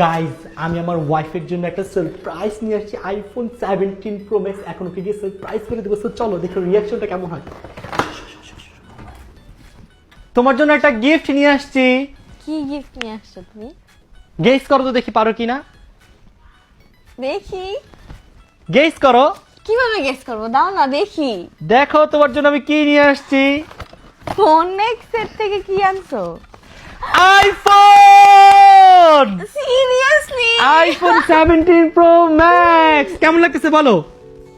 Guys আমি আমার ওয়াইফের জন্য একটা সারপ্রাইজ নিয়ে আসছি, আইফোন 17 প্রো ম্যাক্স। এখন ওকে গিয়ে সারপ্রাইজ করে দেবো। So, চলো দেখো রিয়াকশনটা কেমন হয়। তোমার জন্য একটা গিফট নিয়ে আসছি। কি গিফট নিয়ে আসছো তুমি? গেস করো তো দেখি পারো কিনা। দেখি গেস করো। কিভাবে গেস করবো, দাও না দেখি। দেখো তোমার জন্য আমি কি নিয়ে আসছি। ফোন এক্সের থেকে কি আনছো? IPhone seriously? IPhone 17 pro max. কেমন লাগতেছে বলো?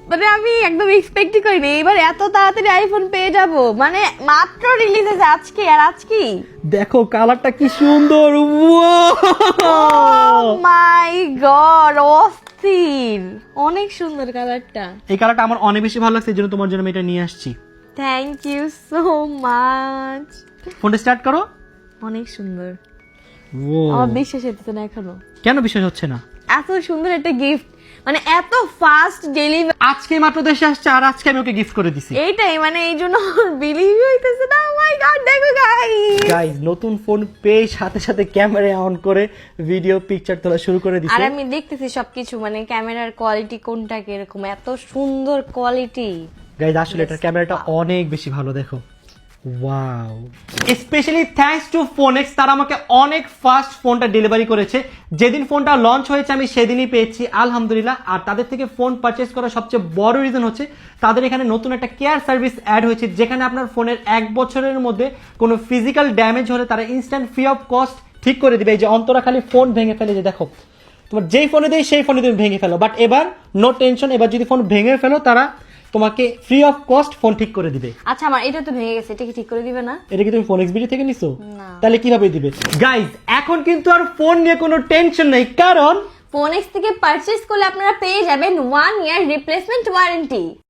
মানে আমি একদম এক্সপেক্টই করিনি এবার এত তাড়াতাড়ি আইফোন পেয়ে যাব। মানে মাত্র রিলিজ হয়েছে আজকে, আর আজকেই দেখো কালারটা কি সুন্দর। মাই গড, অস্থির, অনেক সুন্দর কালারটা। এই কালারটা আমার অনেক বেশি ভালো লাগছে, এই জন্য তোমার জন্য আমি এটা নিয়ে আসছি। Thank you so much. ফোনটা স্টার্ট করো। অনেক সুন্দর, ও আমার বিশ্বাস হচ্ছে না এখনো। কেন বিশ্বাস হচ্ছে না? এত সুন্দর একটা গিফট, মানে এত ফাস্ট ডেলিভারি। আজকে মাত্র দেশে আসছে আর আজকে আমি ওকে গিফট করে দিছি। এইটাই মানে এই জন্য বিলিভই হইতেছে না। মাই গড, দেখো গাইস নতুন ফোন পেয়ে সাথে সাথে ক্যামেরা অন করে ভিডিও পিকচার তোলা শুরু করে আর দিছে। আমি দেখতেছি সবকিছু, মানে ক্যামেরার কোয়ালিটি কোনটা কিরকম, এত সুন্দর কোয়ালিটি। গাইস আসলে এটার ক্যামেরাটা অনেক বেশি ভালো, দেখো। Wow, specially thanks to phonics, তারা আমাকে অনেক ফাস্ট ফোনটা ডেলিভারি করেছে। যেদিন ফোনটা লঞ্চ হয়েছে আমি সেদিনই পেয়েছি, আলহামদুলিল্লাহ। আর তাদের থেকে ফোন পারচেস করার সবচেয়ে বড় রিজন হচ্ছে তাদের এখানে নতুন একটা কেয়ার সার্ভিস অ্যাড হয়েছে, যেখানে আপনার ফোনের 1 বছরের মধ্যে কোনো ফিজিক্যাল ড্যামেজ হলে তারা ইনস্ট্যান্ট ফ্রি অফ কস্ট ঠিক করে দিবে। এই যে অন্তরা খালি ফোন ভেঙে ফেলে, যে দেখো তোমার যেই ফোনে দেয় সেই ফোনে তুমি ভেঙে ফেলো, বাট এবার নো টেনশন, এবার যদি ফোন ভেঙে ফেলো তারা তোমাকে ফ্রি অফ কস্ট ফোন ঠিক করে দিবে। আচ্ছা, আমার এটা তো ভেঙে গেছে, এটা কি ঠিক করে দিবে না? এটা কি তুমি ফোনেক্স বিডি থেকে নিছো? না। তাহলে কিভাবে দিবে? গাইজ এখন কিন্তু আর ফোন নিয়ে কোনো টেনশন নেই, কারণ ফোনেক্স থেকে পারচেজ করলে আপনারা পেয়ে যাবেন 1 ইয়ার রিপ্লেসমেন্ট ওয়ারেন্টি।